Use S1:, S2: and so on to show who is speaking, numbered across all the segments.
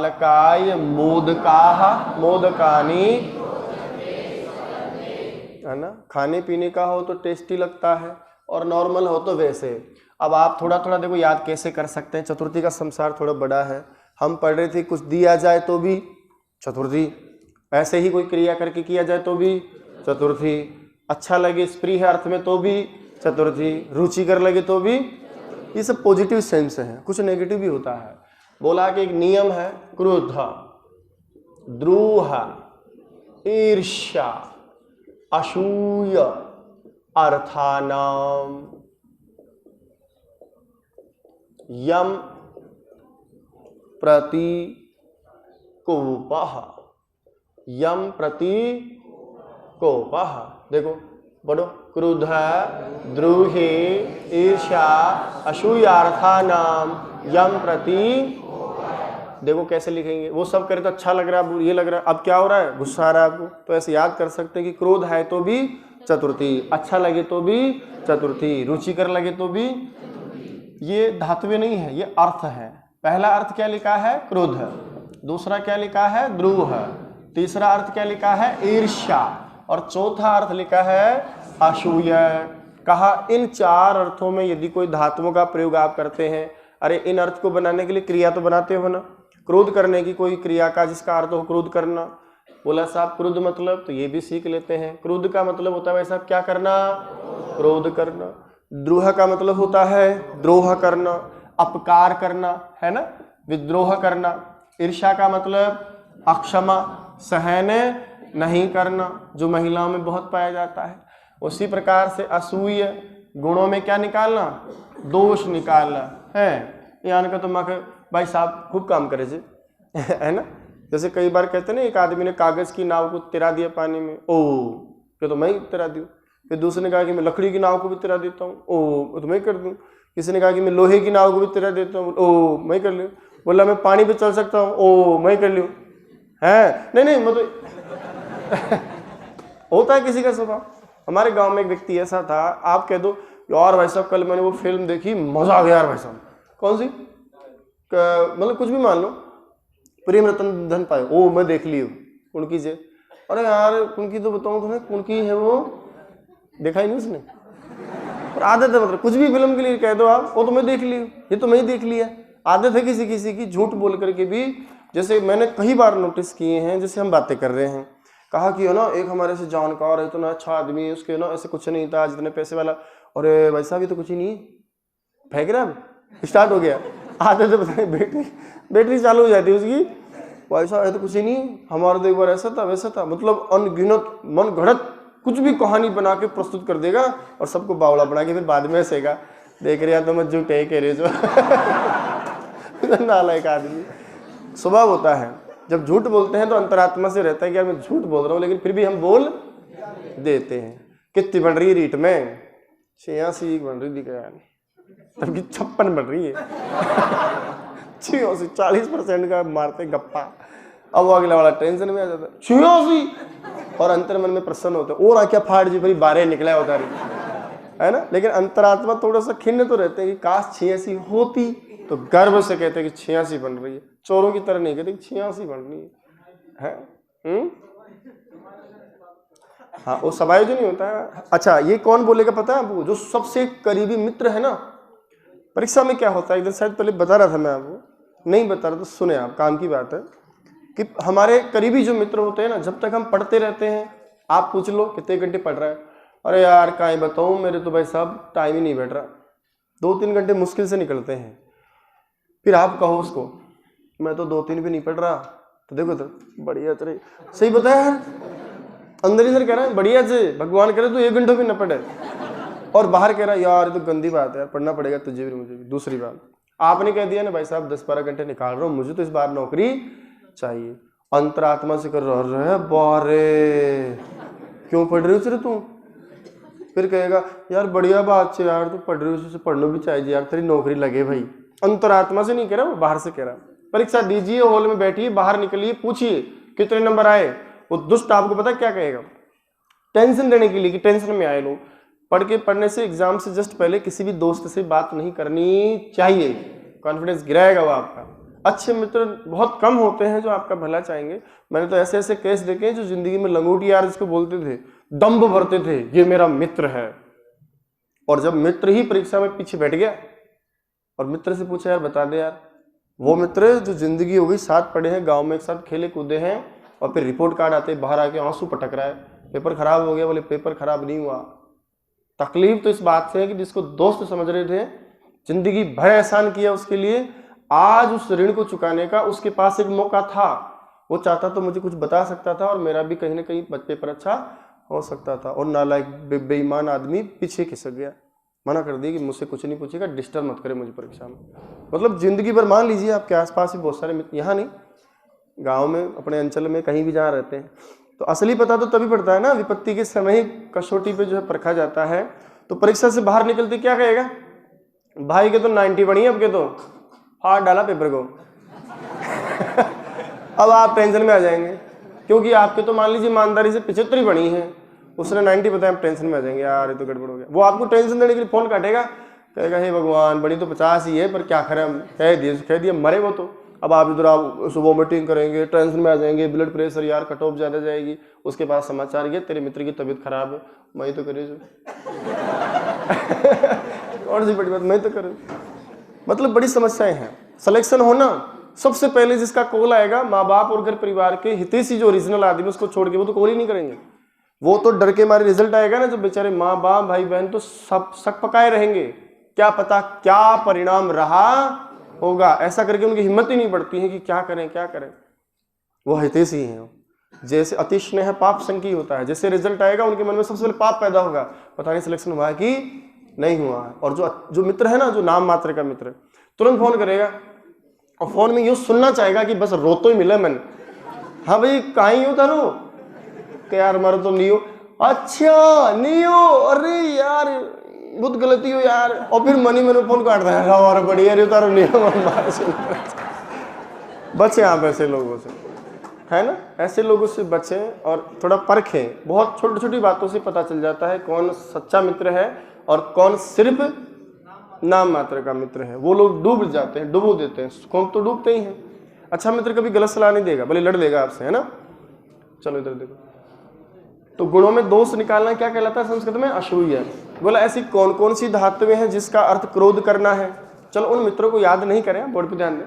S1: बालकाय मोदकाः मोदकानि, है ना। खाने पीने का हो तो टेस्टी लगता है और नॉर्मल हो तो वैसे। अब आप थोड़ा थोड़ा देखो याद कैसे कर सकते हैं। चतुर्थी का संसार थोड़ा बड़ा है। हम पढ़ रहे थे कुछ दिया जाए तो भी चतुर्थी, ऐसे ही कोई क्रिया करके किया जाए तो भी चतुर्थी, अच्छा लगे स्प्रिय अर्थ में तो भी चतुर्थी, रुचिकर लगे तो भी। ये सब पॉजिटिव सेंस है, कुछ नेगेटिव भी होता है। बोला कि एक नियम है, क्रोध, द्रोह, ईर्ष्या, असूय अर्थानाम यम प्रति कोपः, यम प्रति कोपः। देखो पढ़ो, क्रोध, द्रोह, ईर्ष्या, असूयार्थानाम यम प्रति। देखो कैसे लिखेंगे, वो सब करे तो अच्छा लग रहा है, ये लग रहा है, अब क्या हो रहा है, गुस्सा आ रहा है आपको, तो ऐसे याद कर सकते हैं कि क्रोध है तो भी चतुर्थी, अच्छा लगे तो भी चतुर्थी, रुचिकर लगे तो भी। ये धातुएं नहीं है, ये अर्थ है। पहला अर्थ क्या लिखा है, क्रोध, दूसरा क्या लिखा है, द्रोह, तीसरा अर्थ क्या लिखा है, ईर्ष्या, और चौथा अर्थ लिखा है असूय। कहा इन चार अर्थों में यदि कोई धातुओं का प्रयोग आप करते हैं, अरे इन अर्थ को बनाने के लिए क्रिया तो बनाते हो ना, क्रोध करने की कोई क्रिया का जिसका अर्थ हो क्रोध करना। बोला साहब क्रोध मतलब, तो ये भी सीख लेते हैं, क्रोध का मतलब होता है वैसा क्या करना, क्रोध करना। द्रोह का मतलब होता है द्रोह करना, अपकार करना, है ना, विद्रोह करना। ईर्ष्या का मतलब अक्षमा, सहन नहीं करना, जो महिलाओं में बहुत पाया जाता है। उसी प्रकार से असूय, गुणों में क्या निकालना, दोष निकालना है। यानी का तो मक भाई साहब खूब काम करे जी है ना। जैसे कई बार कहते हैं ना, एक आदमी ने कागज की नाव को तिरा दिया पानी में, ओ ये तो मैं ही तिरा दूं। फिर दूसरे ने कहा कि मैं लकड़ी की नाव को भी तिरा देता हूँ, ओ तो मैं कर दूं। किसी ने कहा कि मैं लोहे की नाव को भी तिरा देता हूँ, ओ मैं कर लूँ। बोला मैं पानी पे चल सकता हूँ, ओ मैं कर लूँ, है नहीं नहीं मतलब होता है किसी का स्वभाव। हमारे गांव में एक व्यक्ति ऐसा था, आप कह दो यार भाई साहब कल मैंने वो फिल्म देखी, मजा आ गया यार भाई साहब। कौन सी, मतलब कुछ भी मान लो, प्रेम रतन धन पाए, ओ मैं देख ली उनकी जे। अरे यार उनकी तो बताऊं तुम्हें, उनकी है वो, देखा ही नहीं उसने, और आदत है, मतलब कुछ भी फिल्म के लिए कह दो आप, वो तो मैं देख ली, ये तो मैं ही देख लिया। आदत है किसी किसी की झूठ बोल करके भी। जैसे मैंने कई बार नोटिस किए हैं, जैसे हम बातें कर रहे हैं, कहा कि है ना एक हमारे से जानकार है, तो ना अच्छा आदमी है, उसके ना ऐसे कुछ नहीं था, जितने पैसे वाला, अरे भाई साहब ये तो कुछ ही नहीं, फेंक रहा, स्टार्ट हो गया। आदत है बताए, बैटरी चालू हो जाती है उसकी, भाई साहब ये तो कुछ ही नहीं, हमारा तो एक बार ऐसा था वैसा था, मतलब अनगिनत मन घड़त कुछ भी कहानी बना के प्रस्तुत कर देगा और सबको बावड़ा बना के फिर बाद में हंसेगा, देख रहे तो मत झूठे कह रहे जो नालायक आदमी। स्वभाव होता है, जब झूठ बोलते हैं तो अंतरात्मा से रहता है कि यार मैं झूठ बोल रहा हूँ, लेकिन फिर भी हम बोल देते हैं। कितनी बन रही है रीट में, 86 बन रही थी क्या, तब की 56 बन रही है 40% का मारते गप्पा। अब वो अगला वाला टेंशन में आ जाता है, 86, और अंतर मन में प्रसन्न होता है, और क्या फाड़ जी भाई 12 निकला होता है ना। लेकिन अंतरात्मा थोड़ा सा खिन्न तो रहते हैं कि काश 86 होती, तो गर्व से कहते हैं कि 86 बन रही है, चोरों की तरह नहीं कहते 86 बन रही है। हाँ वो समायोजन नहीं होता है। अच्छा ये कौन बोलेगा पता है आपको, जो सबसे करीबी मित्र है ना। परीक्षा में क्या होता है, एक दिन शायद पहले बता रहा था मैं आपको, नहीं बता रहा तो सुने आप, काम की बात है कि हमारे करीबी जो मित्र होते हैं ना, जब तक हम पढ़ते रहते हैं, आप पूछ लो कितने घंटे पढ़ रहा है, अरे यार काहे बताऊं, मेरे तो भाई साहब टाइम ही नहीं बैठ रहा, 2-3 घंटे मुश्किल से निकलते हैं। फिर आप कहो उसको मैं तो 2-3 भी नहीं पढ़ रहा, तो देखो तो बढ़िया चले, सही बताया यार, अंदर ही कह रहा है बढ़िया से, भगवान करे तो 1 घंटा भी न पढ़े, और बाहर कह रहा है यार ये तो गंदी बात है यार, पढ़ना पड़ेगा तुझे भी मुझे भी। दूसरी बात आपने कह दिया ना भाई साहब 10-12 घंटे निकाल रहा हूँ, मुझे तो इस बार नौकरी चाहिए, अंतरात्मा से कर रहे बारे क्यों पढ़ रही हो तू, फिर कहेगा यार बढ़िया बात है यार, तू पढ़ रही हो, पढ़ना भी चाहिए यार, तेरी नौकरी लगे भाई। अंतरात्मा से नहीं कह रहा, वो बाहर से कह रहा। परीक्षा दीजिए, हॉल में बैठिए, बाहर निकलिए, पूछिए कितने नंबर आए, वो दुष्ट आपको पता क्या कहेगा, टेंशन देने के लिए कि टेंशन में आए लोग। पढ़ने से, एग्जाम से जस्ट पहले किसी भी दोस्त से बात नहीं करनी चाहिए, कॉन्फिडेंस गिराएगा वो आपका। अच्छे मित्र बहुत कम होते हैं जो आपका भला चाहेंगे। मैंने तो ऐसे ऐसे केस देखे हैं जो जिंदगी में लंगोटी यार जिसको बोलते थे, दम्भ भरते थे, ये मेरा मित्र है, और जब मित्र ही परीक्षा में पीछे बैठ गया और मित्र से पूछा यार बता दे यार, वो मित्र जो जिंदगी हो गई साथ पढ़े हैं, गांव में एक साथ खेले कूदे हैं, और फिर रिपोर्ट कार्ड आते बाहर आके आंसू पटक रहा है, पेपर खराब हो गया, बोले पेपर खराब नहीं हुआ। तकलीफ तो इस बात से है कि जिसको दोस्त समझ रहे थे, जिंदगी भर एहसान किया उसके लिए, आज उस ऋण को चुकाने का उसके पास एक मौका था, वो चाहता तो मुझे कुछ बता सकता था और मेरा भी कहीं ना कहीं पेपर अच्छा हो सकता था, और नालायक बेईमान आदमी पीछे खिसक गया, मना कर दिया कि मुझसे कुछ नहीं पूछेगा, डिस्टर्ब मत करे मुझे परीक्षा में। मतलब जिंदगी भर मान लीजिए आपके आसपास भी बहुत सारे मित्र, यहाँ नहीं गांव में अपने अंचल में कहीं भी जहाँ रहते हैं, तो असली पता तो तभी पड़ता है ना, विपत्ति के समय ही कसौटी पे जो है परखा जाता है। तो परीक्षा से बाहर निकलते क्या कहेगा, भाई के तो 90 बनी, अब के तो हाथ डाला पेपर को अब आप टेंशन में आ जाएंगे, क्योंकि आपके तो मान लीजिए ईमानदारी से 75 बनी है, उसने 90 बताया, आप टेंशन में आ जाएंगे, यार ये तो गड़बड़ हो गया। वो आपको टेंशन देने के लिए फोन काटेगा, कहेगा हे भगवान बनी तो 50 ही है, पर क्या करें हम, कह दिए मरे वो तो। अब आप इधर आप सुबह मीटिंग करेंगे, टेंशन में आ जाएंगे, ब्लड प्रेशर यार कट ऑफ ज़्यादा जाएगी, उसके पास समाचार ये तेरे मित्र की तबीयत खराब है, मैं तो करे जो और सी बड़ी बात, मैं तो करे। मतलब बड़ी समस्याएं हैं। सिलेक्शन होना सबसे पहले जिसका कॉल आएगा, माँ बाप और घर परिवार के हितैषी जो ओरिजिनल आदमी, उसको छोड़ के वो तो कॉल ही नहीं करेंगे। वो तो डर के मारे रिजल्ट आएगा ना, जब बेचारे माँ बाप भाई बहन तो सब शक पकाए रहेंगे, क्या पता क्या परिणाम रहा होगा, ऐसा करके उनकी हिम्मत ही नहीं बढ़ती है कि क्या करें क्या करें। वो हितैषी हैं, जैसे अति स्नेह पाप संकी होता है, जैसे रिजल्ट आएगा उनके मन में सबसे पहले पाप पैदा होगा, पता नहीं सिलेक्शन हुआ कि नहीं हुआ है। और जो मित्र है ना, जो नाम मात्र का मित्र, तुरंत फोन करेगा और फोन में यूं सुनना चाहेगा कि बस रोतो ही मिले मन, हाँ भाई कहीं हो तारो, यार हमारा तो नहीं हो, अच्छा नहीं हो, अरे यार बहुत गलती हो यार, और फिर मनी मैंने फोन काट रहा है, और बढ़िया रे तारो नहीं हो, बचे आप ऐसे लोगों से, है ना, ऐसे लोगों से बचें और थोड़ा परखें। बहुत छोटी छोटी बातों से पता चल जाता है कौन सच्चा मित्र है और कौन सिर्फ नाम मात्र का मित्र है। वो लोग डूब जाते हैं, डुबो देते हैं, कौन तो डूबते ही हैं। अच्छा मित्र कभी गलत सलाह नहीं देगा, भले लड़ लेगा आपसे, है ना। चलो इधर देखो, तो गुणों में दोष निकालना क्या कहलाता है संस्कृत में, असूया। बोला ऐसी कौन कौन सी धातुएं हैं जिसका अर्थ क्रोध करना है। चलो उन मित्रों को याद नहीं करें, बोर्ड पे ध्यान दें,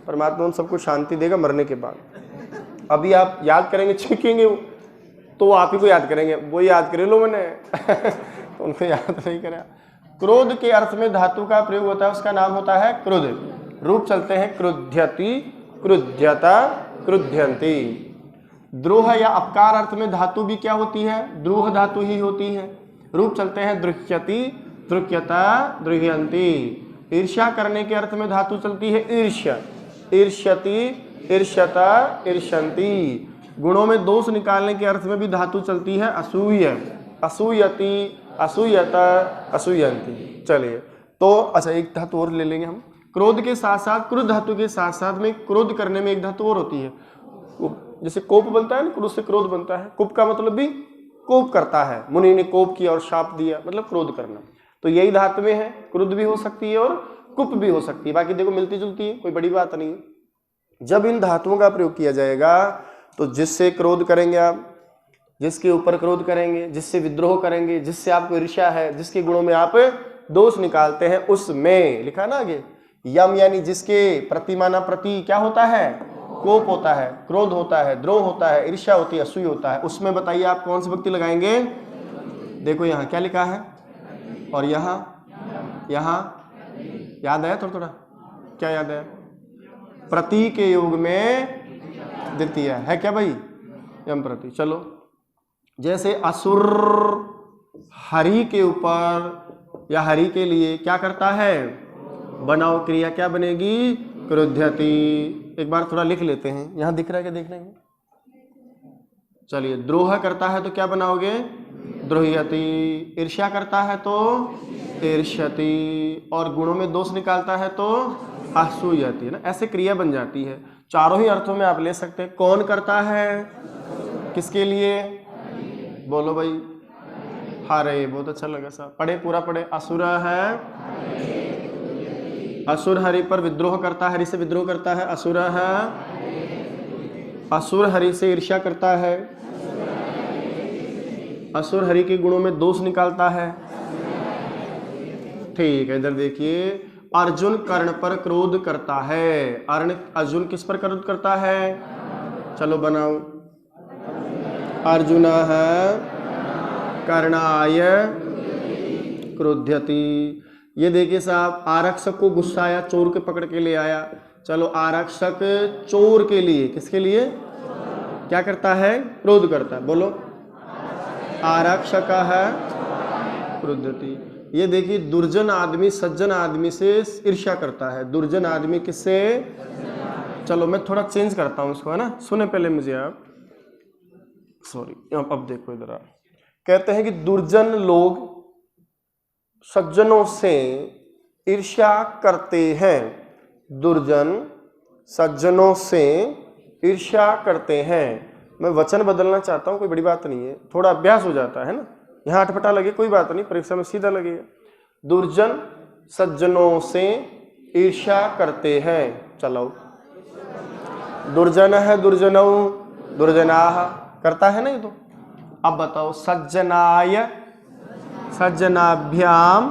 S1: परमात्मा उन सबको शांति देगा मरने के बाद। अभी आप याद करेंगे छिकेंगे तो वो आप ही को याद करेंगे, वो याद करे लो मैंने तो उनको याद नहीं करा। क्रोध के अर्थ में धातु का प्रयोग होता है, उसका नाम होता है क्रोध। रूप चलते हैं क्रुध्यति, क्रुध्यता, क्रुध्यंती। द्रोह या अपकार अर्थ में धातु भी क्या होती है, द्रोह धातु ही होती है। रूप चलते हैं दृह्यति, दृह्यता, दृह्यंती। ईर्ष्या करने के अर्थ में धातु चलती है ईर्ष्य, ईर्ष्यति, ईर्ष्यता, ईर्ष्यंती। गुणों में दोष निकालने के अर्थ में भी धातु चलती है असूय, असूयति, असूयता, असूयंती। चलिए तो अच्छा एक धातु और ले लेंगे हम। क्रोध के साथ साथ, क्रोध धातु के साथ साथ में क्रोध करने में एक धातु और होती है, जैसे कोप बनता है ना, क्रोध से क्रोध बनता है। कुप का मतलब भी कोप करता है, मुनि ने कोप किया और शाप दिया, मतलब क्रोध करना। तो यही धातु में है, क्रोध भी हो सकती है और कुप भी हो सकती है। बाकी देखो मिलती जुलती है, कोई बड़ी बात नहीं है। जब इन धातुओं का प्रयोग किया जाएगा तो जिससे क्रोध करेंगे आप, जिसके ऊपर क्रोध करेंगे, जिससे विद्रोह करेंगे, जिससे आपको ईर्ष्या है, जिसके गुणों में आप दोष निकालते हैं, उसमें लिखा ना आगे यम, यानी जिसके प्रतिमाना प्रति क्या होता है, कोप होता है, क्रोध होता है, द्रोह होता है, ईर्ष्या होती है, असूय होता है। उसमें बताइए आप कौन सी भक्ति लगाएंगे। देखो यहाँ क्या लिखा है और यहाँ याद आया थोड़ा थोड़ा, क्या याद आया, प्रति के योग में द्वितीय है क्या भाई, यम प्रति। चलो जैसे असुर हरि के ऊपर या हरि के लिए क्या करता है, बनाओ क्रिया, क्या बनेगी, क्रोध्यति। एक बार थोड़ा लिख लेते हैं, यहां दिख रहा है क्या, देखने में। चलिए द्रोह करता है तो क्या बनाओगे, द्रोह्यति। ईर्ष्या करता है तो ईर्ष्यति, और गुणों में दोष निकालता है तो असूयति, ना। ऐसे क्रिया बन जाती है। चारों ही अर्थों में आप ले सकते हैं। कौन करता है, किसके लिए, बोलो भाई, हरे। बहुत अच्छा लगा साहब, पढ़े पूरा पढ़े। असुर है असुर हरि पर विद्रोह करता है, हरि से विद्रोह करता है। असुर है, असुर हरि से ईर्ष्या करता है, असुर हरि के गुणों में दोष निकालता है। ठीक है, इधर देखिए, अर्जुन कर्ण पर क्रोध करता है। अर्जुन किस पर क्रोध करता है? चलो बनाओ। अर्जुन है कर्णाय क्रोध्यति। ये देखिए साहब, आरक्षक को गुस्सा आया, चोर के पकड़ के ले आया। चलो, आरक्षक चोर के लिए, किसके लिए क्या करता है? क्रोध करता है। बोलो, आरक्षक है क्रोध्यति। ये देखिए, दुर्जन आदमी सज्जन आदमी से ईर्ष्या करता है। दुर्जन आदमी किससे? चलो मैं थोड़ा चेंज करता हूं इसको, है ना। सुने पहले मुझे आप, सॉरी, अब देखो इधर आप। कहते हैं कि दुर्जन लोग सज्जनों से ईर्ष्या करते हैं। दुर्जन सज्जनों से ईर्ष्या करते हैं। मैं वचन बदलना चाहता हूं, कोई बड़ी बात नहीं है, थोड़ा अभ्यास हो जाता है ना। यहाँ अटपटा लगे कोई बात नहीं, परीक्षा में सीधा लगेगा। दुर्जन सज्जनों से ईर्ष्या करते हैं। चलो, दुर्जन है दुर्जनौ, दुर्जनाः करता है ना ये तो। अब बताओ, सज्जनाय, सज्जनाभ्याम,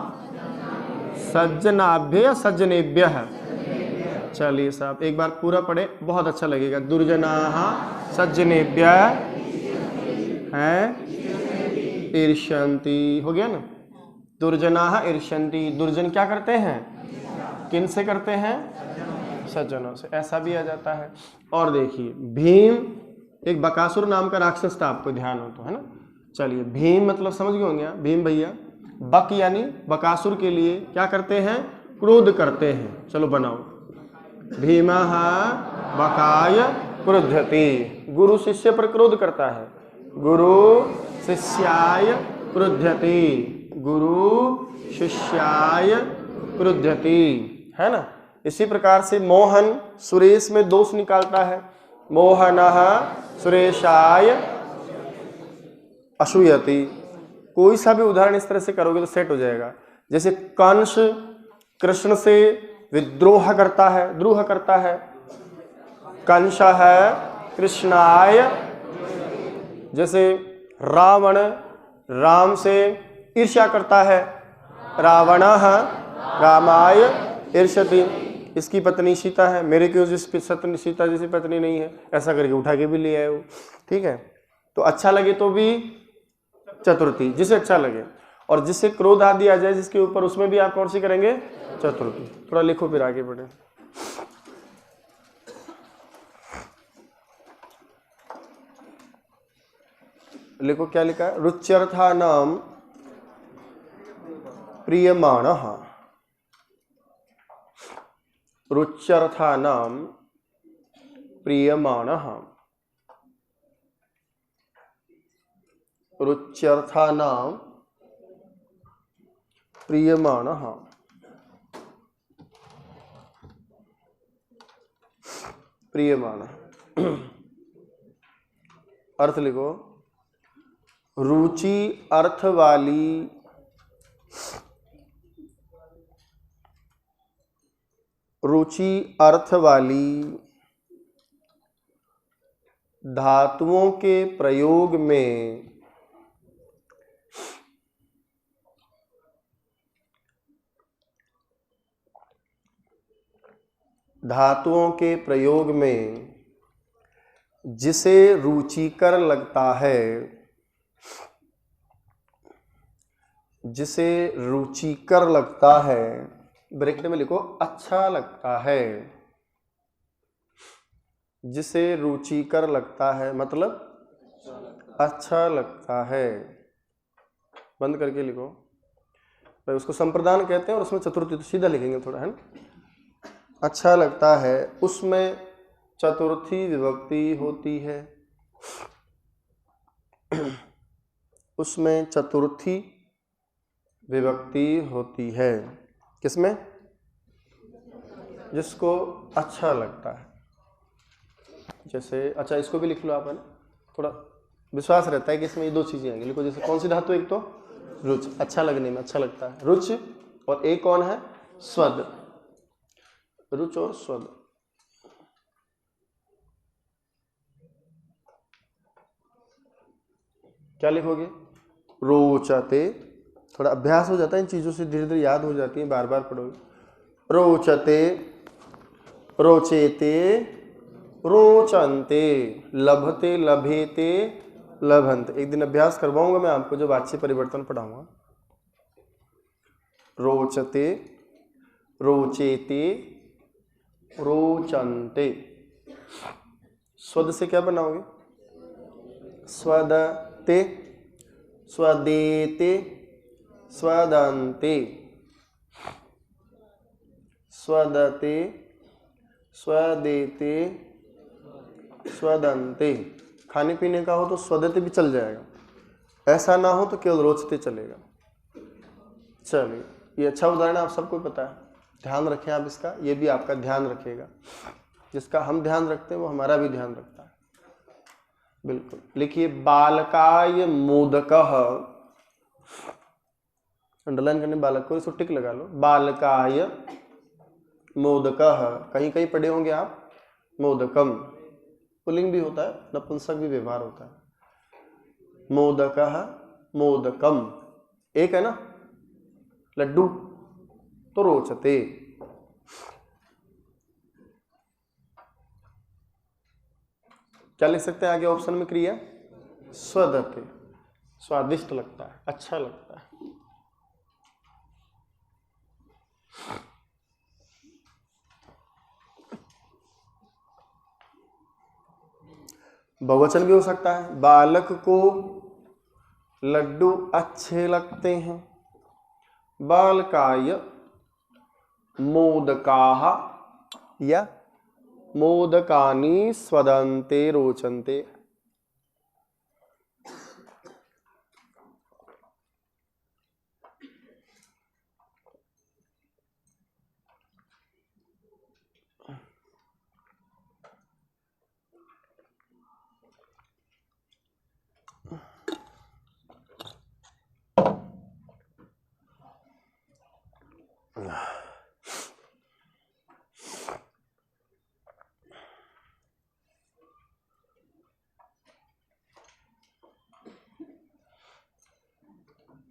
S1: सज्जनाभ्य या सज्जनेभ्यः? चलिए साहब, एक बार पूरा पढ़े, बहुत अच्छा लगेगा। दुर्जनाः सज्जनेभ्यः हैं ईर्ष्यन्ति। हो गया ना। दुर्जनाः ईर्ष्यन्ति। दुर्जन क्या करते हैं? किन से करते हैं? सज्जनों से। ऐसा भी आ जाता है। और देखिए, भीम, एक बकासुर नाम का राक्षस था, आपको ध्यान हो तो, है ना। चलिए, भीम मतलब समझ गए होंगे आप, भीम भैया। बक यानी बकासुर के लिए क्या करते हैं? क्रोध करते हैं। चलो बनाओ, भीमः बकाय क्रुध्यति। गुरु शिष्य पर क्रोध करता है। गुरु शिष्याय क्रुध्यति। गुरु शिष्याय क्रुध्यति, है ना। इसी प्रकार से मोहन सुरेश में दोष निकालता है। मोहनः सुरेशाय असूयति। कोई सा भी उदाहरण इस तरह से करोगे तो सेट हो जाएगा। जैसे कंस कृष्ण से विद्रोह करता है, द्रोह करता है। कंस है कृष्णाय। जैसे रावण राम से ईर्ष्या करता है। रावणः रामाय ईर्ष्यति। इसकी पत्नी सीता है, मेरे क्यों सीता जैसी पत्नी नहीं है, ऐसा करके उठा के भी ले आए वो। ठीक है, तो अच्छा लगे तो भी चतुर्थी, जिसे अच्छा लगे। और जिससे क्रोध आदि आ जाए जिसके ऊपर, उसमें भी आप कौन सी करेंगे? चतुर्थी। थोड़ा लिखो फिर आगे बढ़े। लिखो, क्या लिखा है? रुच्यर्थानां प्रीयमाणः। रुच्यर्थानां प्रीयमाणः। रुच्यर्थानां प्रीयमाणः। प्रीयमाणः अर्थ लिखो, रुचि अर्थ वाली, रुचि अर्थ वाली धातुओं के प्रयोग में धातुओं के प्रयोग में जिसे रुचिकर लगता है, जिसे रुचिकर लगता है, ब्रैकेट में लिखो अच्छा लगता है। जिसे रुचिकर लगता है मतलब अच्छा लगता है, बंद करके लिखो भाई। उसको संप्रदान कहते हैं और उसमें चतुर्थी, तो सीधा लिखेंगे थोड़ा, है ना। अच्छा लगता है, उसमें चतुर्थी विभक्ति होती है। उसमें चतुर्थी विभक्ति होती है। किसमें? जिसको अच्छा लगता है। जैसे, अच्छा इसको भी लिख लो आप, है ना। थोड़ा विश्वास रहता है कि इसमें ये दो चीजें आएंगी। लिखो, जैसे कौन सी धातु? एक तो रुच, अच्छा लगने में, अच्छा लगता है, रुच। और एक कौन है? स्वस्थ, रुच और स्वद। क्या लिखोगे? रोचते। थोड़ा अभ्यास हो जाता है इन चीजों से, धीरे धीरे याद हो जाती है, बार बार पढ़ोगे। रोचते, रोचेते, रोचन्ते, लभते, लभेते, लभन्ते। एक दिन अभ्यास करवाऊंगा मैं आपको जब वाच्य परिवर्तन पढ़ाऊंगा। रोचते, रोचेते, रोचन्ते। स्वद से क्या बनाओगे? स्वदते, स्वदेते, स्वदन्ते, स्वदते, स्वदेते, स्वदन्ते। खाने पीने का हो तो स्वदते भी चल जाएगा, ऐसा ना हो तो केवल रोचते चलेगा। चलिए, ये अच्छा उदाहरण आप सबको पता है, ध्यान रखें आप इसका, ये भी आपका ध्यान रखेगा। जिसका हम ध्यान रखते हैं वो हमारा भी ध्यान रखता है। बिल्कुल लिखिए, बालकाय मोदकः। अंडरलाइन करने बालक को, इसको टिक लगा लो। बालकाय मोदकः। कहीं कहीं पढ़े होंगे आप मोदकम, पुल्लिंग भी होता है, नपुंसक भी व्यवहार होता है। मोदकः, मोदकम, एक है ना लड्डू, तो रोचते। क्या लिख सकते हैं आगे ऑप्शन में? क्रिया स्वदते, स्वादिष्ट लगता है, अच्छा लगता है। बहुवचन भी हो सकता है। बालक को लड्डू अच्छे लगते हैं। बालकाय मोदकाः या मोदकानि स्वदन्ते रोचन्ते।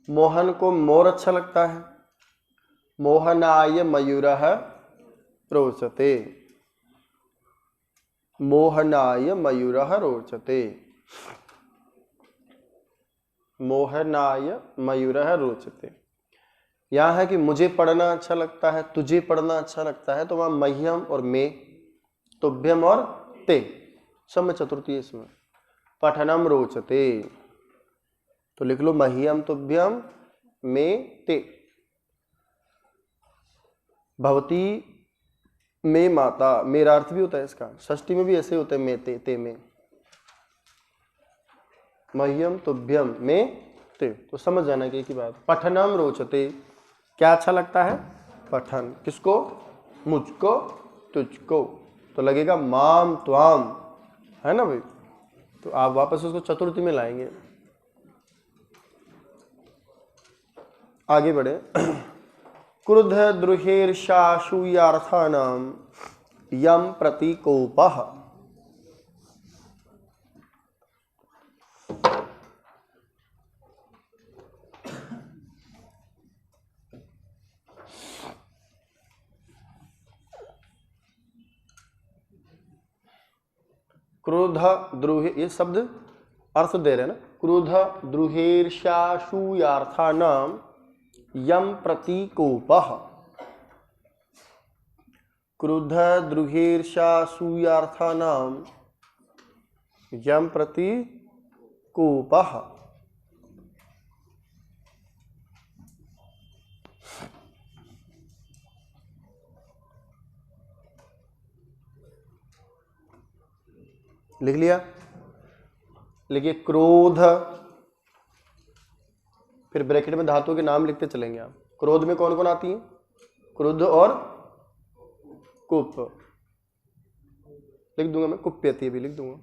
S1: मोहन को मोर अच्छा लगता है। मोहनाय मयूरः रोचते। मोहनाय मयूरः रोचते। मोहनाय मयूरः रोचते। यहां है कि मुझे पढ़ना अच्छा लगता है, तुझे पढ़ना अच्छा लगता है, तो वहां मह्यम और मे, तुभ्यम और ते, सब में चतुर्थी इसमें। पठनम रोचते, तो लिख लो मह्यम तुभ्यम मे ते। भवती मे माता, मेरा अर्थ भी होता है इसका, षष्ठी में भी ऐसे होता है, मे ते, ते में। मह्यम तुभ्यम मे ते, तो समझ जाना कि एक ही बात। पठनम रोचते, क्या अच्छा लगता है? पठन। किसको? मुझको, तुझको, तो लगेगा माम त्वाम, है ना भाई? तो आप वापस उसको चतुर्थी में लाएंगे। आगे बढ़े। क्रुद्ध द्रुहेर्षासूयार्थानां यम प्रतीकोपः। क्रोध द्रुहे, ये शब्द अर्थ दे रहे हैं ना। क्रोध द्रुहेर्षासूयार्थानां यम प्रतीकोपः। क्रुद्ध द्रुहेर्षासूयार्थानां यम प्रतीकोपः। लिख लिया? लिखिए क्रोध, फिर ब्रैकेट में धातुओं के नाम लिखते चलेंगे आप। क्रोध में कौन कौन आती है? क्रुद्ध और कुप, लिख दूंगा मैं, कुप्यति भी लिख दूंगा।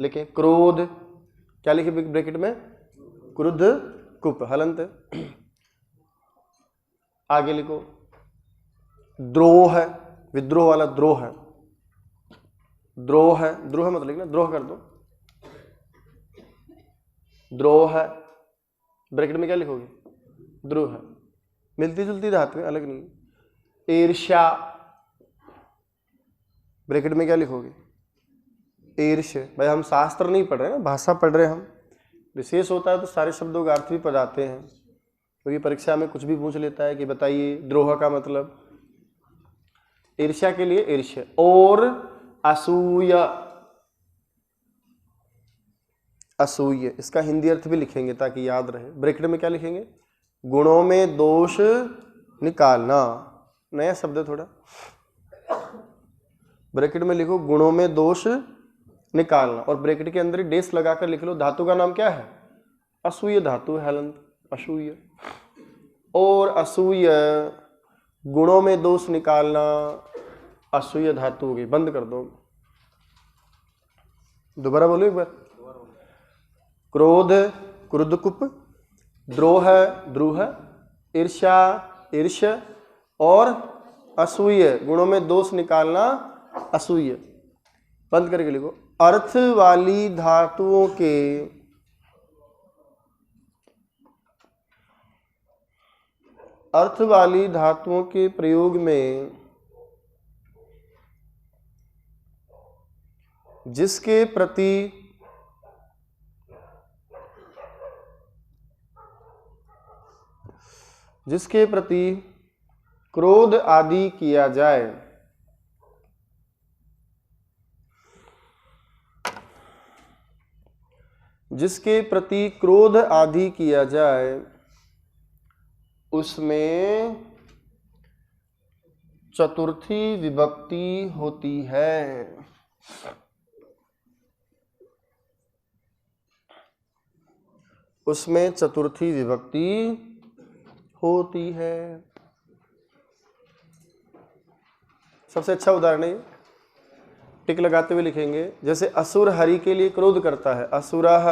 S1: लिखे क्रोध, क्या लिखे ब्रैकेट में? क्रुद्ध कुप, हलंत। आगे लिखो द्रोह है, विद्रोह वाला द्रोह है, द्रोह है, द्रोह मतलब लिखना, द्रोह कर दो, द्रोह है, ब्रैकेट में क्या लिखोगे, द्रोह है, मिलती जुलती धातु है, अलग नहीं। ईर्ष्या, ब्रैकेट में क्या लिखोगे, ईर्ष्य। भाई हम शास्त्र नहीं पढ़ रहे हैं, भाषा पढ़ रहे हैं हम। विशेष होता है तो सारे शब्दों का अर्थ भी पढ़ आते हैं, क्योंकि परीक्षा में कुछ भी पूछ लेता है कि बताइए द्रोह का मतलब। ईर्ष्या के लिए ईर्ष्य। और असूया, असूय, इसका हिंदी अर्थ भी लिखेंगे ताकि याद रहे। ब्रैकेट में क्या लिखेंगे, गुणों में दोष निकालना, नया शब्द है थोड़ा, ब्रैकेट में लिखो गुणों में दोष निकालना, और ब्रैकेट के अंदर ही डेस लगाकर लिख लो। धातु का नाम क्या है, असूय धातु है हलंत, असूय। और असूय, गुणों में दोष निकालना, असूय धातु होगी, बंद कर दो। दोबारा बोलो एक बार। क्रोध, क्रुद्धकुप, द्रोह, द्रूह, ईर्ष्या, ईर्ष्य, और असूय, गुणों में दोष निकालना, असूय। बंद करके लिखो। अर्थ वाली धातुओं के अर्थ वाली धातुओं के प्रयोग में जिसके प्रति क्रोध आदि किया जाए, जिसके प्रति क्रोध आदि किया जाए, उसमें चतुर्थी विभक्ति होती है। उसमें चतुर्थी विभक्ति होती है। सबसे अच्छा उदाहरण है, टिक लगाते हुए लिखेंगे। जैसे असुर हरि के लिए क्रोध करता है, असुरः,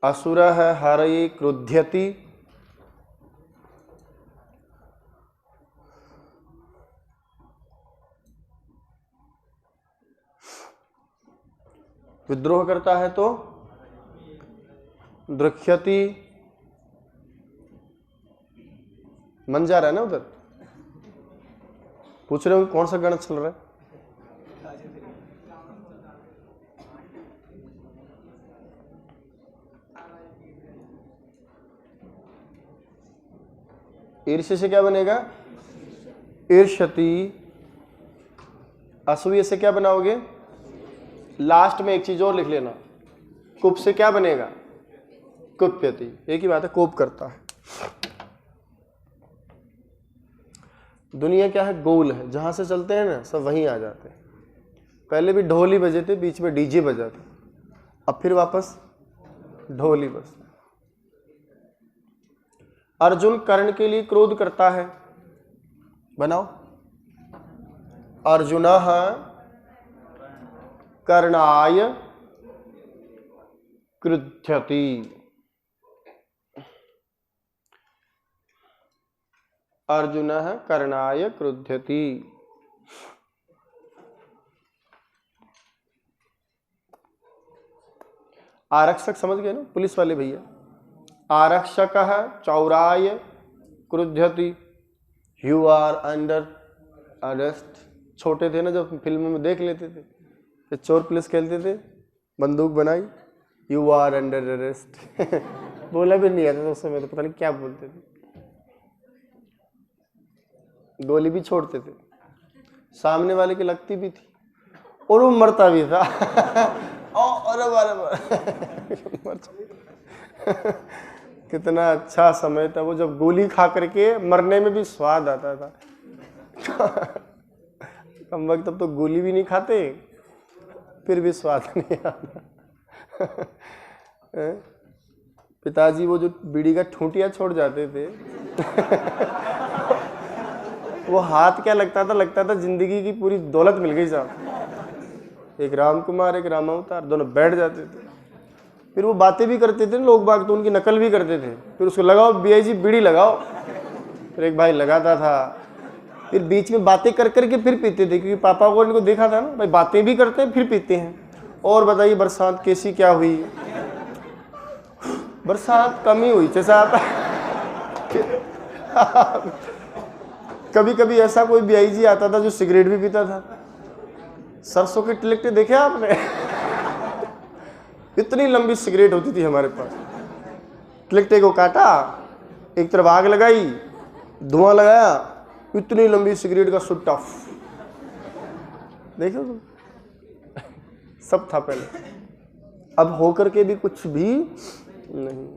S1: असुरः हरये क्रुध्यति, विद्रोह करता है तो द्रक्ष्यति। मन जा रहा है ना उधर, पूछ रहे हो कौन सा गणित चल रहा है। ईर्ष्य से क्या बनेगा, ईर्ष्यति। असूय से क्या बनाओगे, लास्ट में एक चीज और लिख लेना, कुप से क्या बनेगा, कुप्यति। एक ही बात है, कोप करता है। दुनिया क्या है, गोल है, जहां से चलते हैं ना सब वहीं आ जाते हैं। पहले भी ढोल ही बजे थे, बीच में डीजे बजा था, अब फिर वापस ढोल ही बजता। अर्जुन कर्ण के लिए क्रोध करता है, बनाओ। अर्जुनः कर्णाय क्रुध्यति। अर्जुनः कर्णाय क्रुध्यति। आरक्षक समझ गए ना, पुलिस वाले भैया। आरक्षकः चौराय क्रुध्यति, यू आर अंडर अरेस्ट। छोटे थे ना जब फिल्म में देख लेते थे, फिर चोर पुलिस खेलते थे, बंदूक बनाई, यू आर अंडर अरेस्ट। बोला भी नहीं आता था उस समय, तो पता नहीं क्या बोलते थे। गोली भी छोड़ते थे, सामने वाले की लगती भी थी और वो मरता भी था। अरे कितना अच्छा समय था वो, जब गोली खा करके मरने में भी स्वाद आता था। कम वक्त तब तो गोली भी नहीं खाते, फिर भी स्वाद नहीं आता। पिताजी वो जो बीड़ी का ठूंटिया छोड़ जाते थे, वो हाथ क्या लगता था जिंदगी की पूरी दौलत मिल गई साहब। एक राम कुमार एक रामावतार, दोनों बैठ जाते थे, फिर वो बातें भी करते थे लोग बाग, तो उनकी नकल भी करते थे। फिर उसको लगाओ बीआई जी बीड़ी लगाओ, फिर एक भाई लगाता था, फिर बीच में बातें कर करके फिर पीते थे, क्योंकि पापा को इनको देखा था ना भाई बातें भी करते हैं फिर पीते हैं। और बताइए बरसात कैसी क्या हुई? बरसात कम ही हुई साहब। कभी कभी ऐसा कोई बीआई जी आता था जो सिगरेट भी पीता था। सरसों के टिलकटे देखे आपने? इतनी लंबी सिगरेट होती थी हमारे पास। टिलकटे को काटा, एक तरफ आग लगाई, धुआं लगाया, इतनी लंबी सिगरेट का सुट्टा, देखो तुम। सब था पहले, अब होकर के भी कुछ भी नहीं।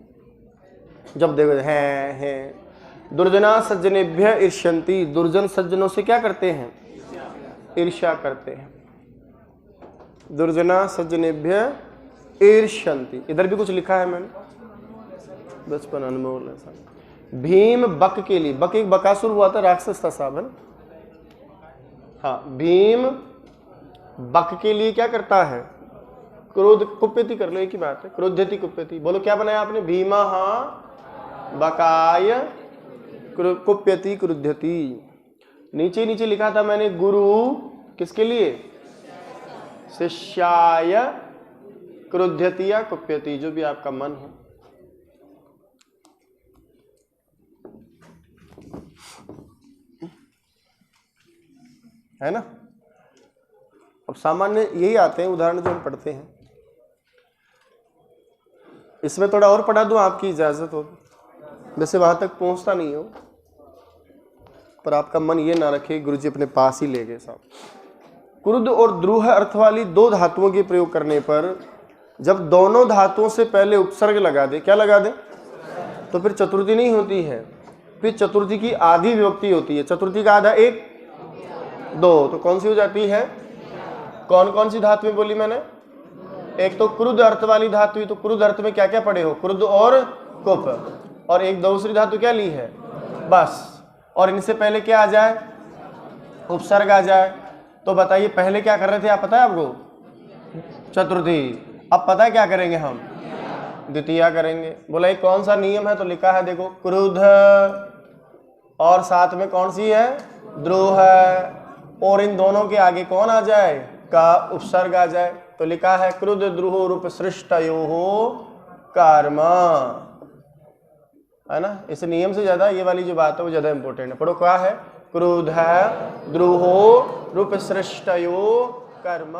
S1: जब देखो है दुर्जना सज्जनेभ्य ईर्ष्यन्ति, दुर्जन सज्जनों से क्या करते हैं? ईर्ष्या करते हैं। दुर्जना सज्जनेभ्य ईर्ष्यन्ति, इधर भी कुछ लिखा है मैंने, बचपन अनमोल ऐसा। भीम बक के लिए, बक एक बकासुर हुआ था, राक्षस था साहब, है ना? हाँ, भीम बक के लिए क्या करता है? क्रोध, कुप्यति कर लो, एक ही बात है, क्रोध्यति कुप्यति। बोलो क्या बनाया आपने? भीमा हाँ बकाय कुप्यति क्रुध्यति। नीचे नीचे लिखा था मैंने, गुरु किसके लिए? शिष्याय क्रुध्यति या कुप्यति, जो भी आपका मन हो। है ना? अब सामान्य यही आते हैं उदाहरण जो हम पढ़ते हैं। इसमें थोड़ा और पढ़ा दूं, आपकी इजाजत हो? वैसे वहां तक पहुंचता नहीं हो, पर आपका मन ये ना रखे गुरुजी अपने पास ही ले गए साहब। क्रुद्ध और द्रुह अर्थ वाली दो धातुओं के प्रयोग करने पर जब दोनों धातुओं से पहले उपसर्ग लगा दे, क्या लगा दे? तो फिर चतुर्थी नहीं होती है, फिर चतुर्थी की आधी विभक्ति होती है। चतुर्थी का आधा एक, दो, तो कौन सी हो जाती है? कौन कौन सी धातुएं बोली मैंने? एक तो क्रुद्ध अर्थ वाली धातु, तो क्रुद्ध अर्थ में क्या क्या पढ़े हो? क्रुद्ध और कुप। और एक दूसरी धातु क्या ली है? बस। और इनसे पहले क्या आ जाए? उपसर्ग आ जाए। तो बताइए पहले क्या कर रहे थे आप, पता है आपको? चतुर्थी। अब पता है क्या करेंगे हम? द्वितीया करेंगे। बोला ये कौन सा नियम है? तो लिखा है देखो, क्रुद्ध और साथ में कौन सी है? द्रोह। और इन दोनों के आगे कौन आ जाए? का उपसर्ग आ जाए। तो लिखा है क्रुद्ध द्रुह रूप सृष्टयोः कर्म, है ना? इस नियम से ज्यादा ये वाली जो बात है वो ज्यादा इंपॉर्टेंट है। पढ़ो क्या है? क्रुद्ध द्रुह रूप सृष्टयोः कर्म।